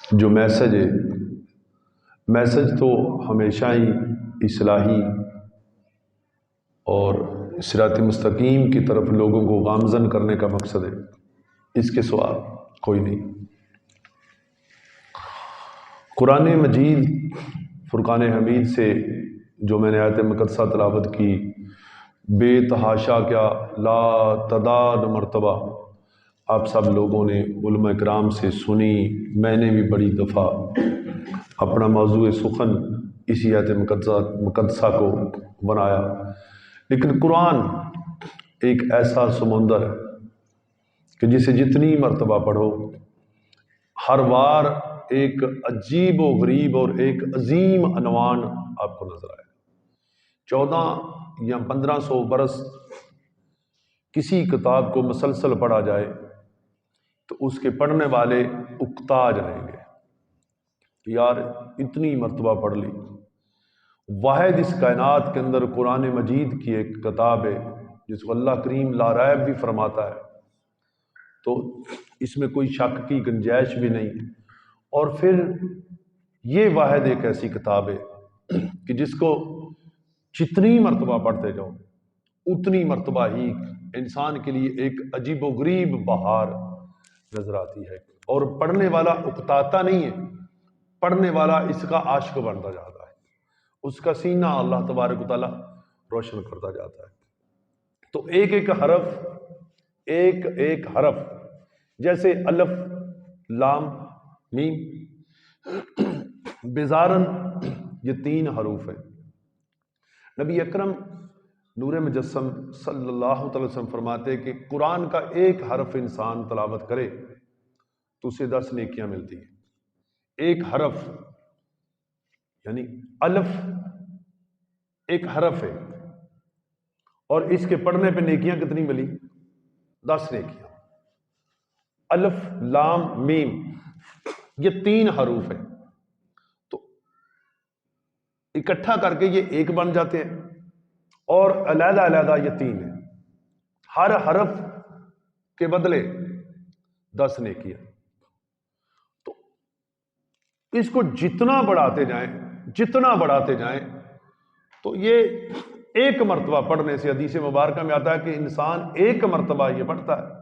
جو میسج ہے، میسج تو ہمیشہ ہی اصلاحی اور صراط مستقیم کی طرف لوگوں کو گامزن کرنے کا مقصد ہے، اس کے سوا کوئی نہیں۔ قرآن مجید فرقان حمید سے جو میں نے آیت مقدسہ تلاوت کی، بے تحاشا کیا لا تعداد مرتبہ آپ سب لوگوں نے علماء کرام سے سنی، میں نے بھی بڑی دفعہ اپنا موضوع سخن اسی آیت مقدسہ کو بنایا۔ لیکن قرآن ایک ایسا سمندر ہے کہ جسے جتنی مرتبہ پڑھو ہر بار ایک عجیب و غریب اور ایک عظیم عنوان آپ کو نظر آئے۔ 14 یا 1500 برس کسی کتاب کو مسلسل پڑھا جائے تو اس کے پڑھنے والے اکتا جائیں گے کہ یار اتنی مرتبہ پڑھ لی۔ واحد اس کائنات کے اندر قرآن مجید کی ایک کتاب ہے جس کو اللہ کریم لا ریب بھی فرماتا ہے، تو اس میں کوئی شک کی گنجائش بھی نہیں۔ اور پھر یہ واحد ایک ایسی کتاب ہے کہ جس کو جتنی مرتبہ پڑھتے جاؤ اتنی مرتبہ ہی انسان کے لیے ایک عجیب و غریب بہار نظر آتی ہے، اور پڑھنے والا اکتاتا نہیں ہے، پڑھنے والا اس کا عاشق بنتا جاتا ہے، اس کا سینہ اللہ تبارک و تعالیٰ روشن کرتا جاتا ہے۔ تو ایک ایک حرف جیسے الف لام میم بزارن، یہ 3 حروف ہیں۔ نبی اکرم نور مجسم صلی اللہ تعالی وسلم فرماتے کہ قرآن کا ایک حرف انسان تلاوت کرے تو اسے 10 نیکیاں ملتی ہیں۔ ایک حرف یعنی الف ایک حرف ہے، اور اس کے پڑھنے پہ نیکیاں کتنی ملی؟ 10 نیکیاں۔ الف لام میم یہ 3 حروف ہیں، تو اکٹھا کر کے یہ ایک بن جاتے ہیں، اور علیحدہ علیحدہ یہ 3 ہیں۔ ہر حرف کے بدلے 10 نیکیاں۔ تو اس کو جتنا بڑھاتے جائیں تو یہ ایک مرتبہ پڑھنے سے، حدیث مبارکہ میں آتا ہے کہ انسان ایک مرتبہ یہ پڑھتا ہے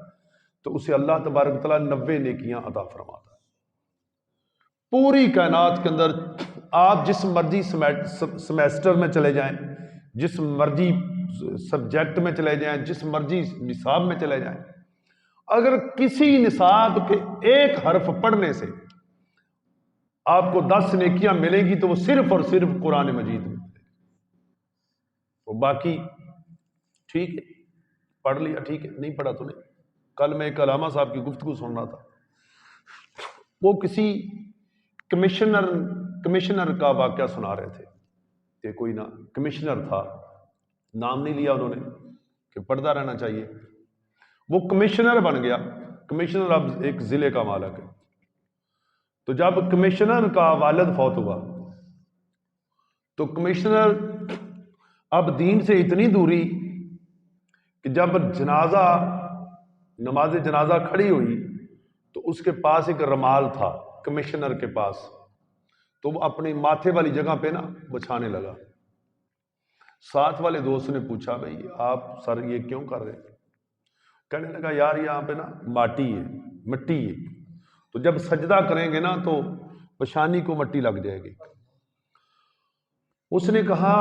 تو اسے اللہ تبارک و تعالیٰ 90 نیکیاں عطا فرماتا ہے۔ پوری کائنات کے اندر آپ جس مرضی سمیسٹر میں چلے جائیں، جس مرضی سبجیکٹ میں چلے جائیں، جس مرضی نصاب میں چلے جائیں، اگر کسی نصاب کے ایک حرف پڑھنے سے آپ کو 10 نیکیاں ملیں گی تو وہ صرف اور صرف قرآن مجید میں، وہ باقی ٹھیک ہے پڑھ لیا ٹھیک ہے، نہیں پڑھا تو نہیں۔ کل میں ایک علامہ صاحب کی گفتگو سن رہا تھا، وہ کسی کمشنر کا واقعہ سنا رہے تھے کہ کوئی کمشنر تھا، نام نہیں لیا انہوں نے کہ پڑھتا رہنا چاہیے، وہ کمشنر بن گیا۔ کمشنر اب ایک ضلع کا مالک ہے، تو جب کمشنر کا والد فوت ہوا تو کمشنر اب دین سے اتنی دوری کہ جب نماز جنازہ کھڑی ہوئی تو اس کے پاس ایک رومال تھا کمشنر کے پاس، تو وہ اپنی ماتھے والی جگہ پہ بچھانے لگا۔ ساتھ والے دوست نے پوچھا بھائی آپ سر یہ کیوں کر رہے ہیں؟ کہنے لگا یار یہاں پہ مٹی ہے، تو جب سجدہ کریں گے تو پیشانی کو مٹی لگ جائے گی۔ اس نے کہا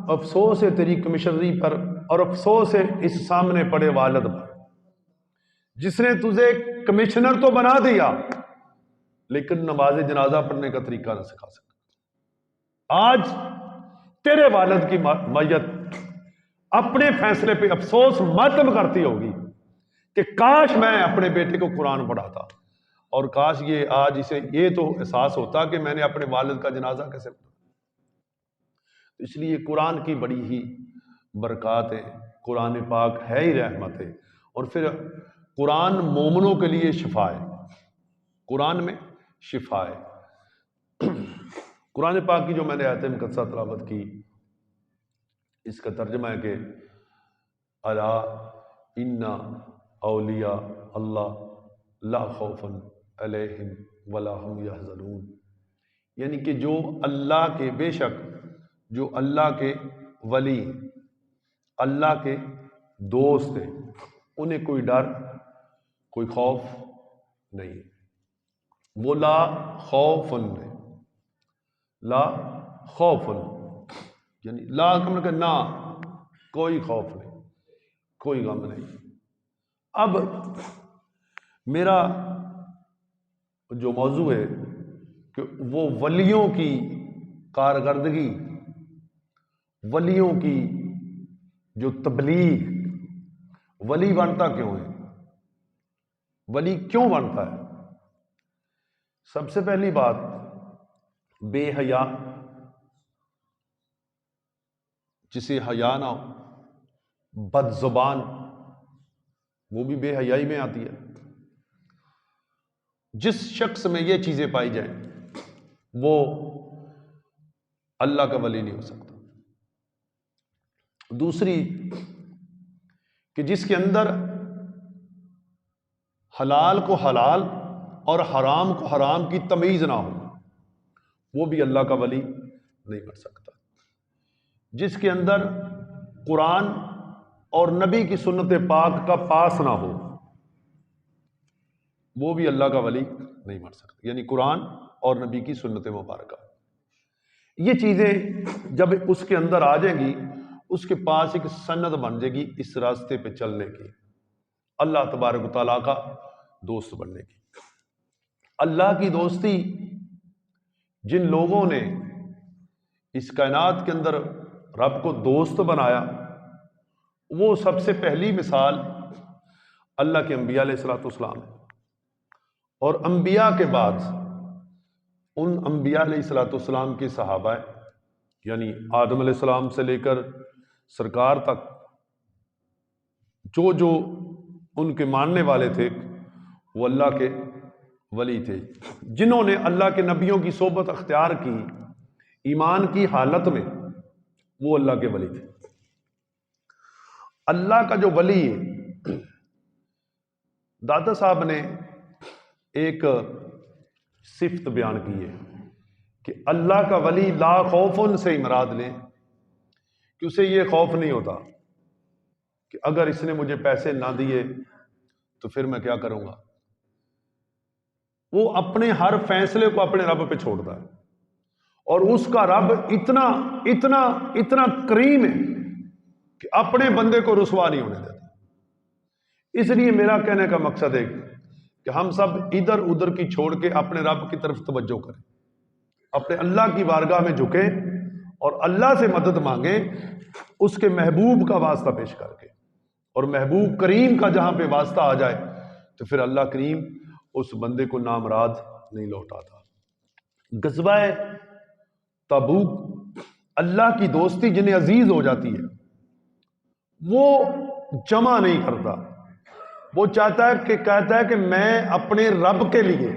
افسوس ہے تیری کمشنری پر، اور افسوس ہے اس سامنے پڑے والد پر جس نے تجھے کمشنر تو بنا دیا لیکن نماز جنازہ پڑھنے کا طریقہ نہ سکھا سکا۔ آج تیرے والد کی میت اپنے فیصلے پہ افسوس ماتم کرتی ہوگی کہ کاش میں اپنے بیٹے کو قرآن پڑھاتا، اور کاش یہ آج اسے یہ تو احساس ہوتا کہ میں نے اپنے والد کا جنازہ کیسے پڑھا۔ اس لیے قرآن کی بڑی ہی برکات ہے، قرآن پاک ہے ہی رحمت ہے، اور پھر قرآن مومنوں کے لیے شفا ہے، قرآن میں شفا ہے۔ قرآن پاک کی جو میں نے آیت مقدسہ تلاوت کی، اس کا ترجمہ ہے کہ الا ان اولیاء اللہ لا خوف علیہم ولا هم یحزنون، یعنی کہ جو اللہ کے، بے شک جو اللہ کے ولی، اللہ کے دوست ہیں، انہیں کوئی ڈر، کوئی خوف نہیں۔ وہ لا خوفن ہے، لا خوفن یعنی لا کا مطلب کہ نہ، کوئی خوف نہیں، کوئی غم نہیں۔ اب میرا جو موضوع ہے کہ وہ ولیوں کی کارکردگی، ولیوں کی جو تبلیغ، ولی بنتا کیوں ہے، ولی کیوں بنتا ہے؟ سب سے پہلی بات، بے حیا، جسے حیا نہ ہو، بد زبان، وہ بھی بے حیائی میں آتی ہے۔ جس شخص میں یہ چیزیں پائی جائیں وہ اللہ کا ولی نہیں ہو سکتا۔ دوسری کہ جس کے اندر حلال کو حلال اور حرام کو حرام کی تمیز نہ ہو، وہ بھی اللہ کا ولی نہیں بن سکتا۔ جس کے اندر قرآن اور نبی کی سنت پاک کا پاس نہ ہو، وہ بھی اللہ کا ولی نہیں بن سکتا۔ یعنی قرآن اور نبی کی سنت مبارکہ، یہ چیزیں جب اس کے اندر آ جائیں گی، اس کے پاس ایک سند بن جائے گی اس راستے پہ چلنے کی، اللہ تبارک و تعالیٰ کا دوست بننے کی۔ اللہ کی دوستی، جن لوگوں نے اس کائنات کے اندر رب کو دوست بنایا، وہ سب سے پہلی مثال اللہ کے انبیاء علیہ الصلوۃ والسلام ہے، اور انبیاء کے بعد ان انبیاء علیہ الصلوۃ والسلام کے صحابہ، یعنی آدم علیہ السلام سے لے کر سرکار تک جو جو ان کے ماننے والے تھے وہ اللہ کے ولی تھے، جنہوں نے اللہ کے نبیوں کی صحبت اختیار کی ایمان کی حالت میں، وہ اللہ کے ولی تھے۔ اللہ کا جو ولی ہے، دادا صاحب نے ایک صفت بیان کی ہے کہ اللہ کا ولی لا خوفن سے مراد لیں کہ اسے یہ خوف نہیں ہوتا کہ اگر اس نے مجھے پیسے نہ دیے تو پھر میں کیا کروں گا۔ وہ اپنے ہر فیصلے کو اپنے رب پہ چھوڑتا ہے، اور اس کا رب اتنا اتنا اتنا کریم ہے کہ اپنے بندے کو رسوا نہیں ہونے دیتا۔ اس لیے میرا کہنے کا مقصد ہے کہ ہم سب ادھر ادھر کی چھوڑ کے اپنے رب کی طرف توجہ کریں، اپنے اللہ کی بارگاہ میں جھکیں اور اللہ سے مدد مانگیں، اس کے محبوب کا واسطہ پیش کر کے، اور محبوب کریم کا جہاں پہ واسطہ آ جائے تو پھر اللہ کریم اس بندے کو نامراد نہیں لوٹاتا۔ غزوہ تبوک، اللہ کی دوستی جنہیں عزیز ہو جاتی ہے وہ جمع نہیں کرتا، وہ چاہتا ہے کہ کہتا ہے کہ میں اپنے رب کے لیے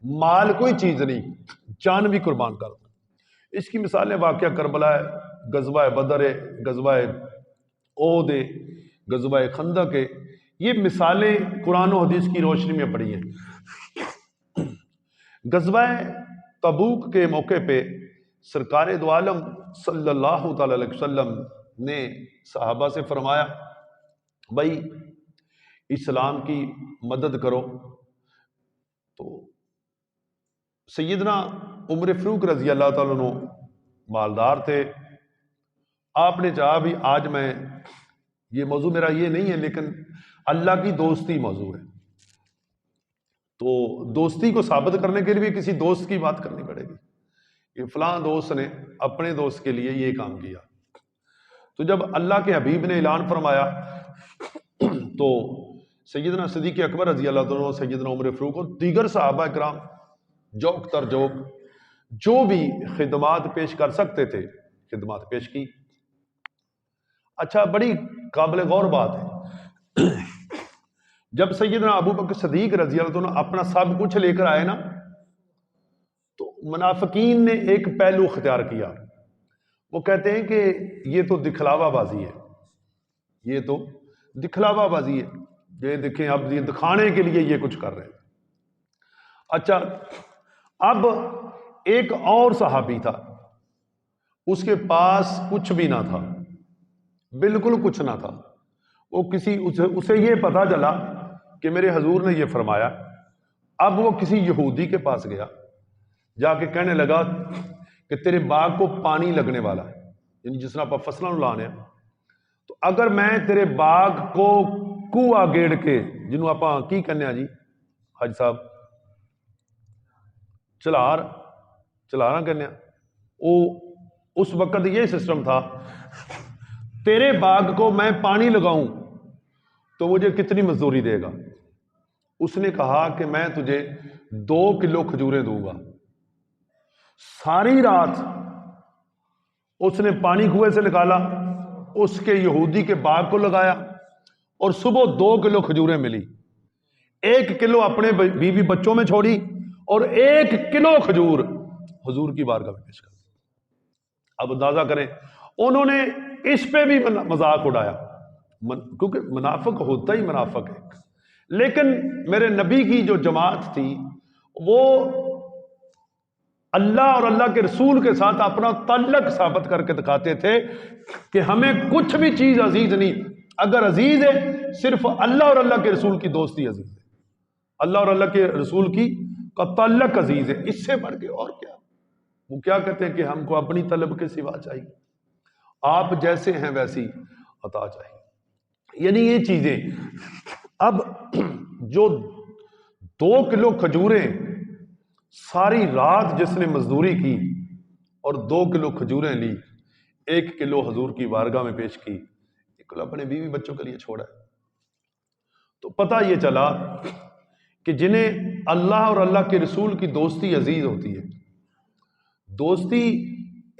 مال کوئی چیز نہیں، جان بھی قربان کر دوں۔ اس کی مثالیں واقعہ کربلا ہے، غزوہ بدر ہے، غزوہ احد ہے، غزوہ خندق ہے، یہ مثالیں قرآن و حدیث کی روشنی میں پڑی ہیں۔ غزوہ تبوک کے موقع پہ سرکار دو عالم صلی اللہ تعالی علیہ وسلم نے صحابہ سے فرمایا، بھائی اسلام کی مدد کرو۔ تو سیدنا عمر فاروق رضی اللہ تعالیٰ عنہ مالدار تھے، آپ نے چاہا بھی آج میں، یہ موضوع میرا یہ نہیں ہے لیکن اللہ کی دوستی موضوع ہے، تو دوستی کو ثابت کرنے کے لیے کسی دوست کی بات کرنی پڑے گی کہ فلاں دوست نے اپنے دوست کے لیے یہ کام کیا۔ تو جب اللہ کے حبیب نے اعلان فرمایا تو سیدنا صدیق اکبر رضی اللہ عنہ، سیدنا عمر فاروق اور دیگر صحابہ کرام جوک تر جوک جو بھی خدمات پیش کر سکتے تھے خدمات پیش کی۔ اچھا، بڑی قابل غور بات ہے، جب سیدنا ابو بکر صدیق رضی اللہ عنہ اپنا سب کچھ لے کر آئے نا، تو منافقین نے ایک پہلو اختیار کیا، وہ کہتے ہیں کہ یہ تو دکھلاوا بازی ہے، یہ تو دکھلاوا بازی ہے، یہ دیکھیں اب یہ دکھانے کے لیے یہ کچھ کر رہے ہیں۔ اچھا، اب ایک اور صحابی تھا، اس کے پاس کچھ بھی نہ تھا، بالکل کچھ نہ تھا. وہ اسے یہ پتا چلا کہ میرے حضور نے یہ فرمایا. اب وہ کسی یہودی کے پاس گیا، جا کے کہنے لگا کہ تیرے باغ کو پانی لگنے والا ہے، یعنی جس طرح آپ فصلوں لانے، تو اگر میں تیرے باغ کو کوہ گیڑ کے، جنہوں آپ کی کہنے جی حج صاحب چلارا کہنے، وہ اس وقت یہ سسٹم تھا، تیرے باغ کو میں پانی لگاؤں تو مجھے کتنی مزدوری دے گا؟ اس نے کہا کہ میں تجھے 2 کلو کھجوریں دوں گا. ساری رات اس نے پانی کنویں سے نکالا، اس کے یہودی کے باغ کو لگایا، اور صبح 2 کلو کھجوریں ملی. 1 کلو اپنے بیوی بچوں میں چھوڑی، اور 1 کلو کھجور حضور کی بارگاہ میں پیش کر دی. اب اندازہ کریں، انہوں نے اس پہ بھی مذاق اڑایا، کیونکہ منافق ہوتا ہی منافق ہے. لیکن میرے نبی کی جو جماعت تھی، وہ اللہ اور اللہ کے رسول کے ساتھ اپنا تعلق ثابت کر کے دکھاتے تھے کہ ہمیں کچھ بھی چیز عزیز نہیں، اگر عزیز ہے صرف اللہ اور اللہ کے رسول کی دوستی عزیز ہے، اللہ اور اللہ کے رسول کی کا تعلق عزیز ہے. اس سے بڑھ کے اور کیا؟ وہ کیا کہتے ہیں کہ ہم کو اپنی طلب کے سوا چاہیے، آپ جیسے ہیں ویسی عطا چاہیے. یعنی یہ چیزیں. اب جو 2 کلو کھجوریں ساری رات جس نے مزدوری کی اور 2 کلو کھجوریں لی، 1 کلو حضور کی بارگاہ میں پیش کی، 1 کلو اپنے بیوی بچوں کے لیے چھوڑا. تو پتہ یہ چلا کہ جنہیں اللہ اور اللہ کے رسول کی دوستی عزیز ہوتی ہے، دوستی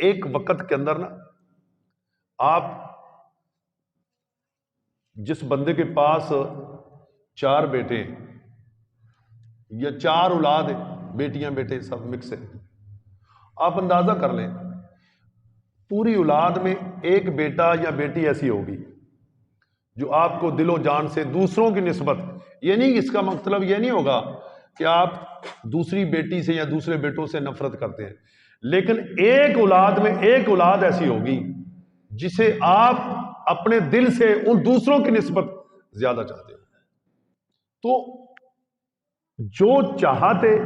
ایک وقت کے اندر نا، آپ جس بندے کے پاس 4 بیٹے یا 4 اولاد ہیں، بیٹیاں بیٹے سب مکس ہیں، آپ اندازہ کر لیں پوری اولاد میں ایک بیٹا یا بیٹی ایسی ہوگی جو آپ کو دل و جان سے دوسروں کی نسبت، یعنی اس کا مطلب یہ نہیں ہوگا کہ آپ دوسری بیٹی سے یا دوسرے بیٹوں سے نفرت کرتے ہیں، لیکن ایک اولاد میں ایک اولاد ایسی ہوگی جسے آپ اپنے دل سے ان دوسروں کی نسبت زیادہ چاہتے ہو. تو جو چاہت ہے،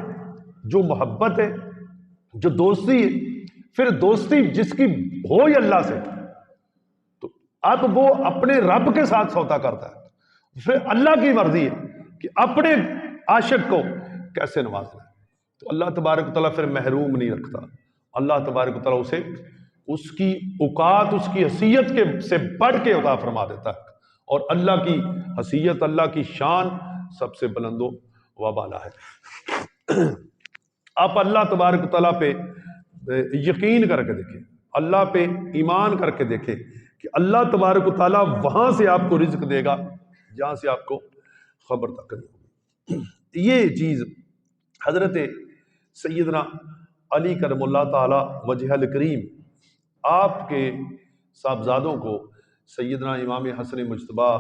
جو محبت ہے، جو دوستی ہے، پھر دوستی جس کی ہو ہی اللہ سے، تو اب وہ اپنے رب کے ساتھ سودا کرتا ہے، پھر اللہ کی مرضی ہے کہ اپنے عاشق کو کیسے نوازنا ہے. تو اللہ تبارک و تعالیٰ پھر محروم نہیں رکھتا. اللہ تبارک و تعالیٰ اسے اس کی اوقات، اس کی حیثیت کے سے بڑھ کے عطا فرما دیتا ہے، اور اللہ کی حیثیت، اللہ کی شان سب سے بلند و بالا ہے. آپ اللہ تبارک و تعالیٰ پہ یقین کر کے دیکھیں، اللہ پہ ایمان کر کے دیکھیں کہ اللہ تبارک و تعالیٰ وہاں سے آپ کو رزق دے گا جہاں سے آپ کو خبر تک نہیں ہوگی. یہ چیز حضرت سیدنا علی کرم اللہ تعالی وجہ الکریم، آپ کے صاحبزادوں کو سیدنا امام حسن مجتبی،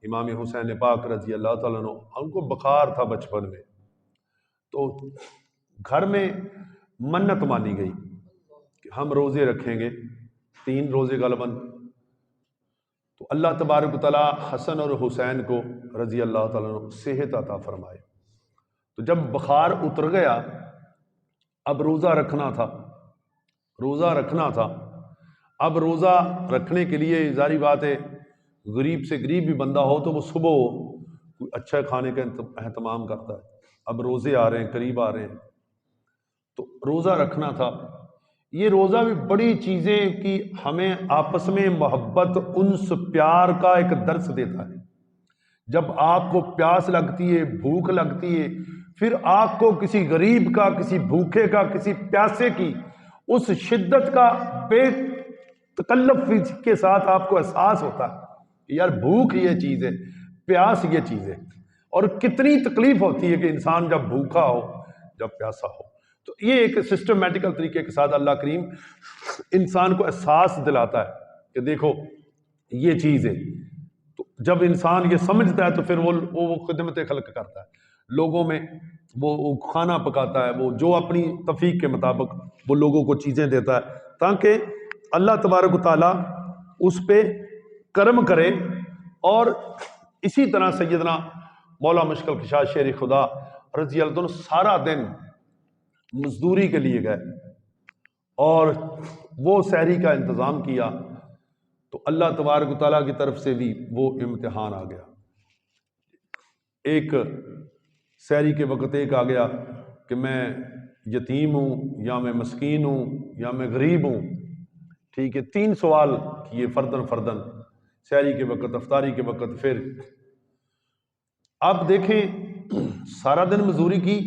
امام حسین پاک رضی اللہ تعالیٰ عنہ، ان کو بخار تھا بچپن میں، تو گھر میں منت مانی گئی کہ ہم روزے رکھیں گے، 3 روزے غالباً. تو اللہ تبارک و تعالیٰ حسن اور حسین کو رضی اللہ تعالیٰ عنہ صحت عطا فرمائے. تو جب بخار اتر گیا، اب روزہ رکھنا تھا. اب روزہ رکھنے کے لیے ظاہری بات ہے، غریب سے غریب بھی بندہ ہو تو وہ صبح کوئی اچھا کھانے کا اہتمام کرتا ہے. اب روزے آ رہے ہیں، قریب آ رہے ہیں، تو روزہ رکھنا تھا. یہ روزہ بھی بڑی چیزیں کی ہمیں آپس میں محبت، انس، پیار کا ایک درس دیتا ہے. جب آپ کو پیاس لگتی ہے، بھوک لگتی ہے، پھر آپ کو کسی غریب کا، کسی بھوکے کا، کسی پیاسے کی اس شدت کا بے تکلف کے ساتھ آپ کو احساس ہوتا ہے کہ یار بھوک یہ چیز ہے، پیاس یہ چیز ہے، اور کتنی تکلیف ہوتی ہے کہ انسان جب بھوکا ہو، جب پیاسا ہو. تو یہ ایک سسٹمیٹیکل طریقے کے ساتھ اللہ کریم انسان کو احساس دلاتا ہے کہ دیکھو یہ چیز ہے. تو جب انسان یہ سمجھتا ہے تو پھر وہ خدمت خلق کرتا ہے، لوگوں میں وہ کھانا پکاتا ہے، وہ جو اپنی توفیق کے مطابق وہ لوگوں کو چیزیں دیتا ہے تاکہ اللہ تبارک و تعالیٰ اس پہ کرم کرے۔ اور اسی طرح سیدنا مولا مشکل کشا شیر خدا رضی اللہ عنہ سارا دن مزدوری کے لیے گئے اور وہ سحری کا انتظام کیا، تو اللہ تبارک و تعالیٰ کی طرف سے بھی وہ امتحان آ گیا۔ ایک سحری کے وقت ایک آ گیا کہ میں یتیم ہوں یا میں مسکین ہوں یا میں غریب ہوں، ٹھیک ہے، 3 سوال کیے فردن فردن، سحری کے وقت، افطاری کے وقت۔ پھر آپ دیکھیں سارا دن مزدوری کی،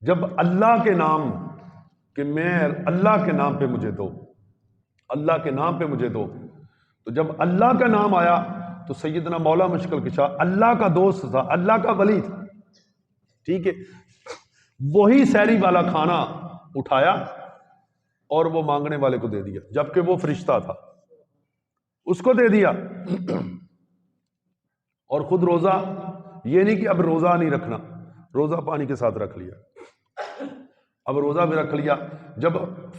جب اللہ کے نام کہ میں اللہ کے نام پہ مجھے دو، اللہ کے نام پہ مجھے دو، تو جب اللہ کا نام آیا تو سیدنا مولا مشکل کشا اللہ کا دوست تھا، اللہ کا ولی تھا، ٹھیک ہے، وہی سحری والا کھانا اٹھایا اور وہ مانگنے والے کو دے دیا، جبکہ وہ فرشتہ تھا، اس کو دے دیا۔ اور خود روزہ، یہ نہیں کہ اب روزہ نہیں رکھنا، روزہ پانی کے ساتھ رکھ لیا، اب روزہ بھی رکھ لیا۔ جب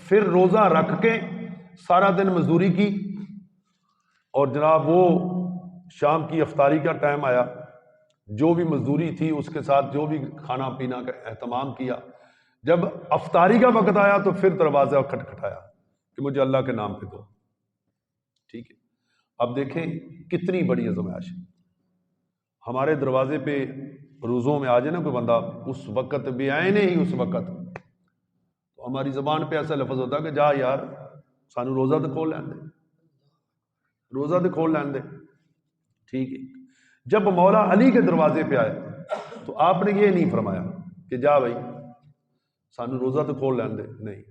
پھر روزہ رکھ کے سارا دن مزدوری کی اور جناب وہ شام کی افطاری کا ٹائم آیا، جو بھی مزدوری تھی اس کے ساتھ جو بھی کھانا پینا کا اہتمام کیا، جب افطاری کا وقت آیا تو پھر دروازہ کھٹکھٹایا کہ مجھے اللہ کے نام پہ دو، ٹھیک ہے۔ اب دیکھیں کتنی بڑی آزمائش ہے۔ ہمارے دروازے پہ روزوں میں آ جائے نا کوئی بندہ، اس وقت بے عینے ہی اس وقت، تو ہماری زبان پہ ایسا لفظ ہوتا ہے کہ جا یار سانو روزہ تو کھول لین دے، روزہ تو کھول لین دے، ٹھیک ہے۔ جب مولا علی کے دروازے پہ آئے تو آپ نے یہ نہیں فرمایا کہ جا بھائی سانو روزہ تو کھول لین دے، نہیں،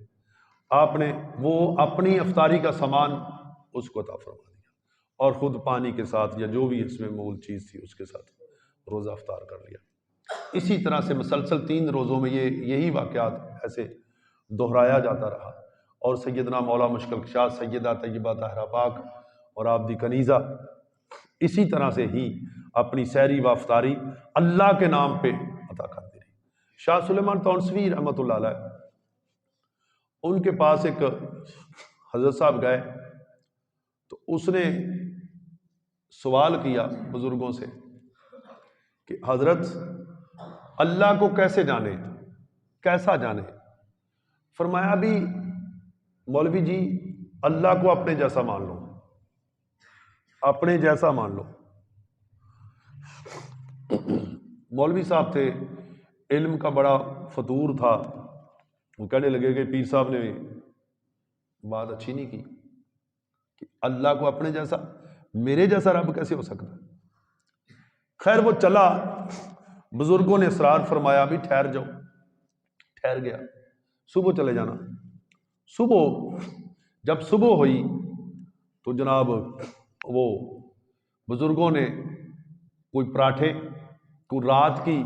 آپ نے وہ اپنی افطاری کا سامان اس کو عطا فرما دیا اور خود پانی کے ساتھ یا جو بھی اس میں مول چیز تھی اس کے ساتھ روزہ افطار کر لیا۔ اسی طرح سے مسلسل 3 روزوں میں یہی واقعات ایسے دہرایا جاتا رہا، اور سیدنا مولا مشکل کشا سیدہ طیبہ طاہرہ پاک اور آپ دی کنیزہ اسی طرح سے ہی اپنی سحری و افطاری اللہ کے نام پہ عطا کرتی رہی۔ شاہ سلیمان تونسوی رحمۃ اللہ علیہ، ان کے پاس ایک حضرت صاحب گئے تو اس نے سوال کیا بزرگوں سے کہ حضرت اللہ کو کیسے جانے، کیسا جانے؟ فرمایا بھی مولوی جی اللہ کو اپنے جیسا مان لو، اپنے جیسا مان لو۔ مولوی صاحب تھے، علم کا بڑا فطور تھا، وہ کہنے لگے کہ پیر صاحب نے بات اچھی نہیں کی کہ اللہ کو اپنے جیسا، میرے جیسا رب کیسے ہو سکتا؟ خیر وہ چلا، بزرگوں نے اصرار فرمایا بھی ٹھہر جاؤ، ٹھہر گیا، صبح چلے جانا۔ صبح جب صبح ہوئی تو جناب وہ بزرگوں نے کوئی پراٹھے، کوئی رات کی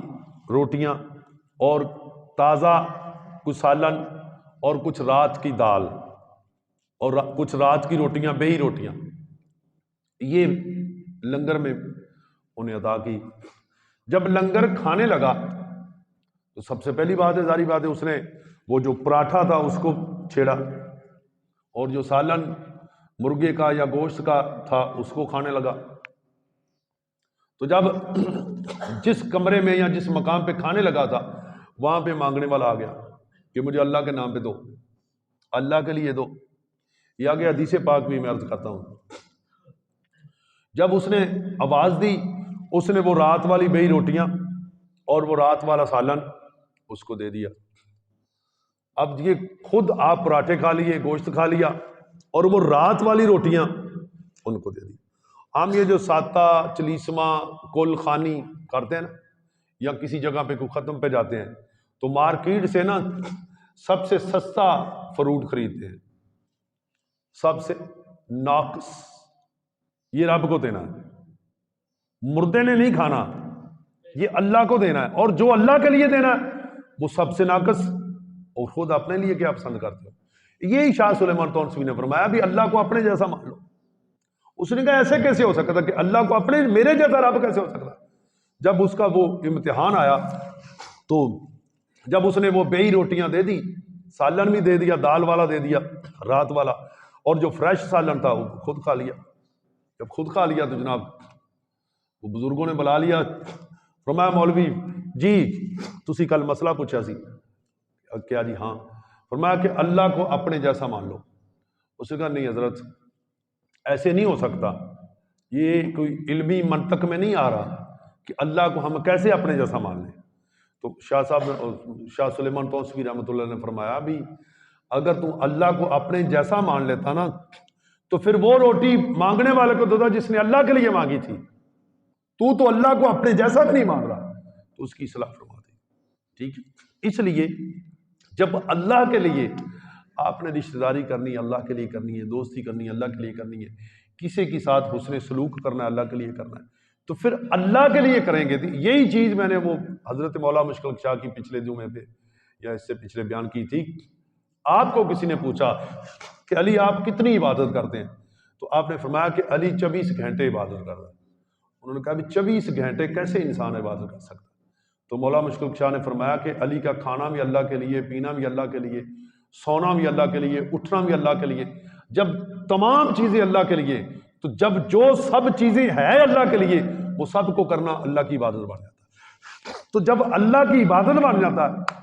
روٹیاں اور تازہ کچھ سالن اور کچھ رات کی دال اور کچھ رات کی روٹیاں، بہی روٹیاں، یہ لنگر میں انہیں عطا کی۔ جب لنگر کھانے لگا تو سب سے پہلی بات ہے، ظاہری بات ہے، اس نے وہ جو پراٹھا تھا اس کو چھیڑا اور جو سالن مرغے کا یا گوشت کا تھا اس کو کھانے لگا۔ تو جب جس کمرے میں یا جس مقام پہ کھانے لگا تھا وہاں پہ مانگنے والا آ گیا کہ مجھے اللہ کے نام پہ دو، اللہ کے لیے دو۔ یہ آگے حدیث پاک بھی میں عرض کرتا ہوں۔ جب اس نے آواز دی، اس نے وہ رات والی بہی روٹیاں اور وہ رات والا سالن اس کو دے دیا۔ اب یہ خود آپ پراٹھے کھا لیے، گوشت کھا لیا، اور وہ رات والی روٹیاں ان کو دے دی۔ ہم یہ جو ساتہ چلیسواں کل خانی کرتے ہیں نا، یا کسی جگہ پہ کوئی ختم پہ جاتے ہیں تو مارکیٹ سے نا سب سے سستا فروٹ خریدتے ہیں، سب سے ناقص، یہ رب کو دینا ہے، مردے نے نہیں کھانا، یہ اللہ کو دینا ہے، اور جو اللہ کے لیے دینا ہے وہ سب سے ناقص، اور خود اپنے لیے کیا پسند کرتے ہو۔ یہی شاہ سلیمان تونسوی نے فرمایا بھی اللہ کو اپنے جیسا مان لو۔ اس نے کہا ایسے کیسے ہو سکتا تھا کہ اللہ کو اپنے، میرے جیسا رب کیسے ہو سکتا؟ جب اس کا وہ امتحان آیا تو جب اس نے وہ بیئی روٹیاں دے دی، سالن بھی دے دیا، دال والا دے دیا رات والا، اور جو فریش سالن تھا وہ خود کھا لیا۔ جب خود کھا لیا تو جناب وہ بزرگوں نے بلا لیا، فرمایا مولوی جی تسی کل مسئلہ پوچھا سی، کیا جی؟ ہاں۔ فرمایا کہ اللہ کو اپنے جیسا مان لو۔ اس نے کہا نہیں حضرت ایسے نہیں ہو سکتا، یہ کوئی علمی منطق میں نہیں آ رہا کہ اللہ کو ہم کیسے اپنے جیسا مان لیں۔ تو شاہ سلیمان توسوی رحمۃ اللہ نے فرمایا بھی اگر تم اللہ کو اپنے جیسا مان لیتا نا تو پھر وہ روٹی مانگنے والے کو دیتا جس نے اللہ کے لیے مانگی تھی، تو اللہ کو اپنے جیسا بھی نہیں مان رہا، تو اس کی اصلاح فرما دے۔ ٹھیک ہے، اس لیے جب اللہ کے لیے آپ نے رشتہ داری کرنی ہے، اللہ کے لیے کرنی ہے، دوستی کرنی ہے، اللہ کے لیے کرنی ہے، کسی کے ساتھ حسن سلوک کرنا ہے، اللہ کے لیے کرنا ہے، تو پھر اللہ کے لیے کریں گے۔ یہی چیز میں نے وہ حضرت مولا مشکل شاہ کی پچھلے جمعے پہ یا اس سے پچھلے بیان کی تھی۔ آپ کو کسی نے پوچھا کہ علی آپ کتنی عبادت کرتے ہیں؟ تو آپ نے فرمایا کہ علی 24 گھنٹے عبادت کرتا ہے۔ انہوں نے کہا بھی 24 گھنٹے کیسے انسان عبادت کر سکتا ہے؟ تو مولا مشکل شاہ نے فرمایا کہ علی کا کھانا بھی اللہ کے لیے، پینا بھی اللہ کے لیے، سونا بھی اللہ کے لیے، اٹھنا بھی اللہ کے لیے۔ جب تمام چیزیں اللہ کے لیے، تو جب جو سب چیزیں ہیں اللہ کے لیے، وہ سب کو کرنا اللہ کی عبادت بن جاتا ہے۔ تو جب اللہ کی عبادت بن جاتا ہے